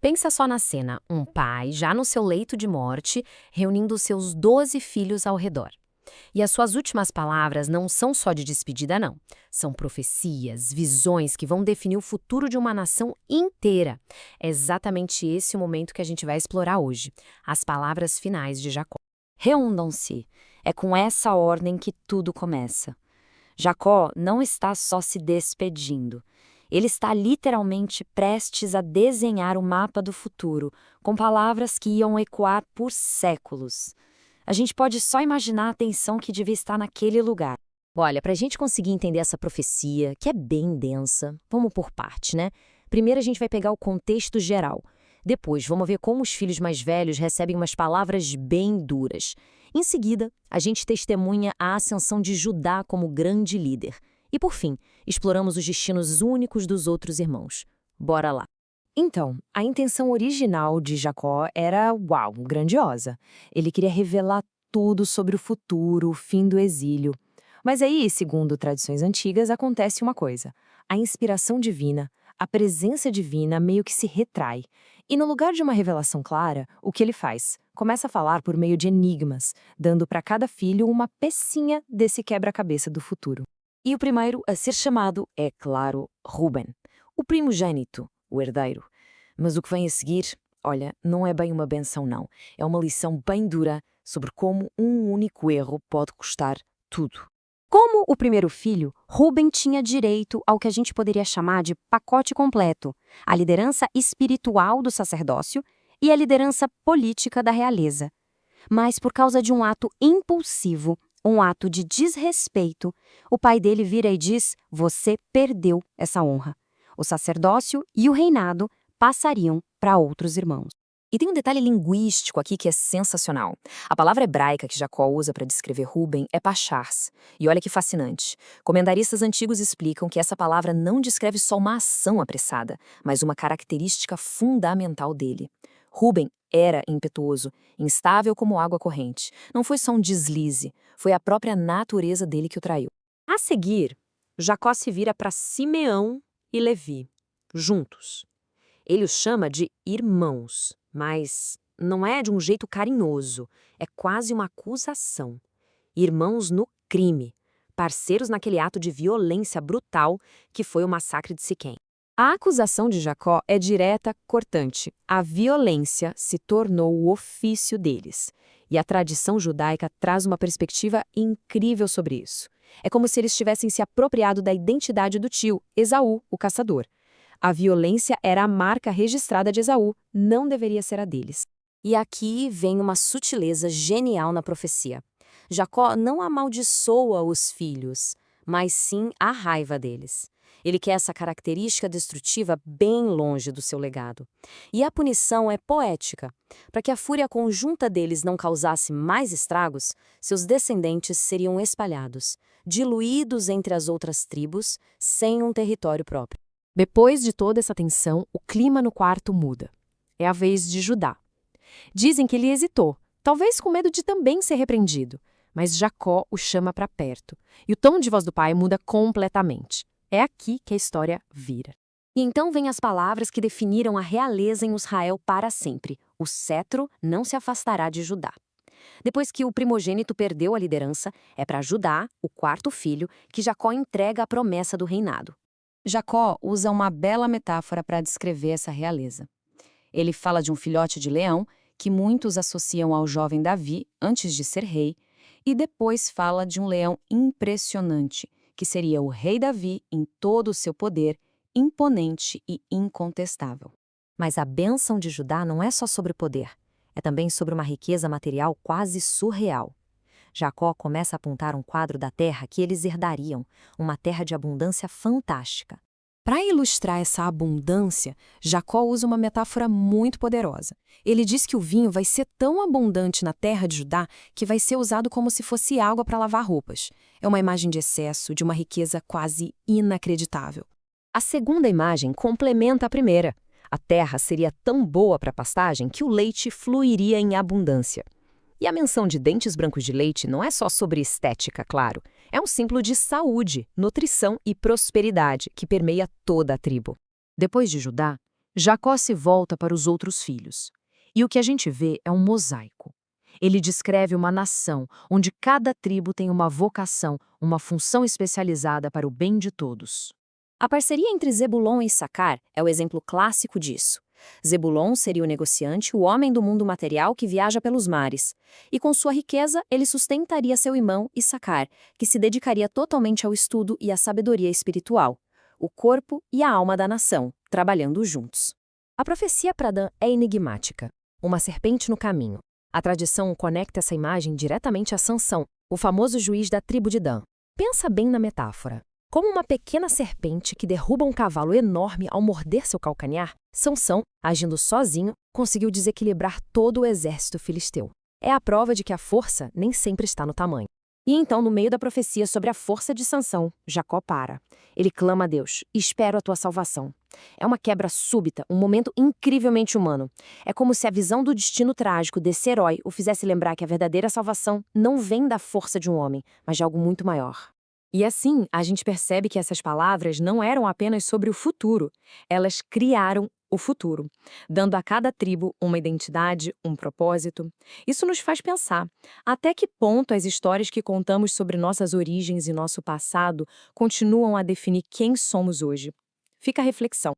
Pensa só na cena, um pai, já no seu leito de morte, reunindo seus 12 filhos ao redor. E as suas últimas palavras não são só de despedida, não. São profecias, visões que vão definir o futuro de uma nação inteira. É exatamente esse o momento que a gente vai explorar hoje, as palavras finais de Jacó. Reúnam-se. É com essa ordem que tudo começa. Jacó não está só se despedindo. Ele está literalmente prestes a desenhar o mapa do futuro, com palavras que iam ecoar por séculos. A gente pode só imaginar a tensão que devia estar naquele lugar. Olha, para a gente conseguir entender essa profecia, que é bem densa, vamos por parte, né? Primeiro a gente vai pegar o contexto geral. Depois, vamos ver como os filhos mais velhos recebem umas palavras bem duras. Em seguida, a gente testemunha a ascensão de Judá como grande líder. E, por fim, exploramos os destinos únicos dos outros irmãos. Bora lá. Então, a intenção original de Jacó era, grandiosa. Ele queria revelar tudo sobre o futuro, o fim do exílio. Mas aí, segundo tradições antigas, acontece uma coisa. A inspiração divina, a presença divina meio que se retrai. E no lugar de uma revelação clara, o que ele faz? Começa a falar por meio de enigmas, dando para cada filho uma pecinha desse quebra-cabeça do futuro. E o primeiro a ser chamado é, claro, Ruben, o primogênito, o herdeiro. Mas o que vem a seguir, olha, não é bem uma benção não. É uma lição bem dura sobre como um único erro pode custar tudo. Como o primeiro filho, Ruben tinha direito ao que a gente poderia chamar de pacote completo, a liderança espiritual do sacerdócio e a liderança política da realeza. Mas por causa de um ato impulsivo, um ato de desrespeito, o pai dele vira e diz: você perdeu essa honra. O sacerdócio e o reinado passariam para outros irmãos. E tem um detalhe linguístico aqui que é sensacional. A palavra hebraica que Jacó usa para descrever Ruben é pachars. E olha que fascinante. Comentaristas antigos explicam que essa palavra não descreve só uma ação apressada, mas uma característica fundamental dele. Ruben era impetuoso, instável como água corrente. Não foi só um deslize, foi a própria natureza dele que o traiu. A seguir, Jacó se vira para Simeão e Levi, juntos. Ele os chama de irmãos, mas não é de um jeito carinhoso, é quase uma acusação. Irmãos no crime, parceiros naquele ato de violência brutal que foi o massacre de Siquém. A acusação de Jacó é direta, cortante. A violência se tornou o ofício deles. E a tradição judaica traz uma perspectiva incrível sobre isso. É como se eles tivessem se apropriado da identidade do tio, Esaú, o caçador. A violência era a marca registrada de Esaú, não deveria ser a deles. E aqui vem uma sutileza genial na profecia. Jacó não amaldiçoa os filhos, mas sim a raiva deles. Ele quer essa característica destrutiva bem longe do seu legado. E a punição é poética. Para que a fúria conjunta deles não causasse mais estragos, seus descendentes seriam espalhados, diluídos entre as outras tribos, sem um território próprio. Depois de toda essa tensão, o clima no quarto muda. É a vez de Judá. Dizem que ele hesitou, talvez com medo de também ser repreendido, mas Jacó o chama para perto, e o tom de voz do pai muda completamente. É aqui que a história vira. E então vêm as palavras que definiram a realeza em Israel para sempre. O cetro não se afastará de Judá. Depois que o primogênito perdeu a liderança, é para Judá, o quarto filho, que Jacó entrega a promessa do reinado. Jacó usa uma bela metáfora para descrever essa realeza. Ele fala de um filhote de leão, que muitos associam ao jovem Davi antes de ser rei, e depois fala de um leão impressionante, que seria o rei Davi em todo o seu poder, imponente e incontestável. Mas a bênção de Judá não é só sobre poder, é também sobre uma riqueza material quase surreal. Jacó começa a apontar um quadro da terra que eles herdariam, uma terra de abundância fantástica. Para ilustrar essa abundância, Jacó usa uma metáfora muito poderosa. Ele diz que o vinho vai ser tão abundante na terra de Judá que vai ser usado como se fosse água para lavar roupas. É uma imagem de excesso, de uma riqueza quase inacreditável. A segunda imagem complementa a primeira. A terra seria tão boa para a pastagem que o leite fluiria em abundância. E a menção de dentes brancos de leite não é só sobre estética, claro. É um símbolo de saúde, nutrição e prosperidade que permeia toda a tribo. Depois de Judá, Jacó se volta para os outros filhos. E o que a gente vê é um mosaico. Ele descreve uma nação onde cada tribo tem uma vocação, uma função especializada para o bem de todos. A parceria entre Zebulon e Issacar é o exemplo clássico disso. Zebulon seria o negociante, o homem do mundo material que viaja pelos mares. E com sua riqueza, ele sustentaria seu irmão Issacar, que se dedicaria totalmente ao estudo e à sabedoria espiritual, o corpo e a alma da nação, trabalhando juntos. A profecia para Dan é enigmática. Uma serpente no caminho. A tradição conecta essa imagem diretamente a Sansão, o famoso juiz da tribo de Dan. Pensa bem na metáfora. Como uma pequena serpente que derruba um cavalo enorme ao morder seu calcanhar, Sansão, agindo sozinho, conseguiu desequilibrar todo o exército filisteu. É a prova de que a força nem sempre está no tamanho. E então, no meio da profecia sobre a força de Sansão, Jacó para. Ele clama a Deus: espero a tua salvação. É uma quebra súbita, um momento incrivelmente humano. É como se a visão do destino trágico desse herói o fizesse lembrar que a verdadeira salvação não vem da força de um homem, mas de algo muito maior. E assim, a gente percebe que essas palavras não eram apenas sobre o futuro. Elas criaram o futuro, dando a cada tribo uma identidade, um propósito. Isso nos faz pensar até que ponto as histórias que contamos sobre nossas origens e nosso passado continuam a definir quem somos hoje. Fica a reflexão.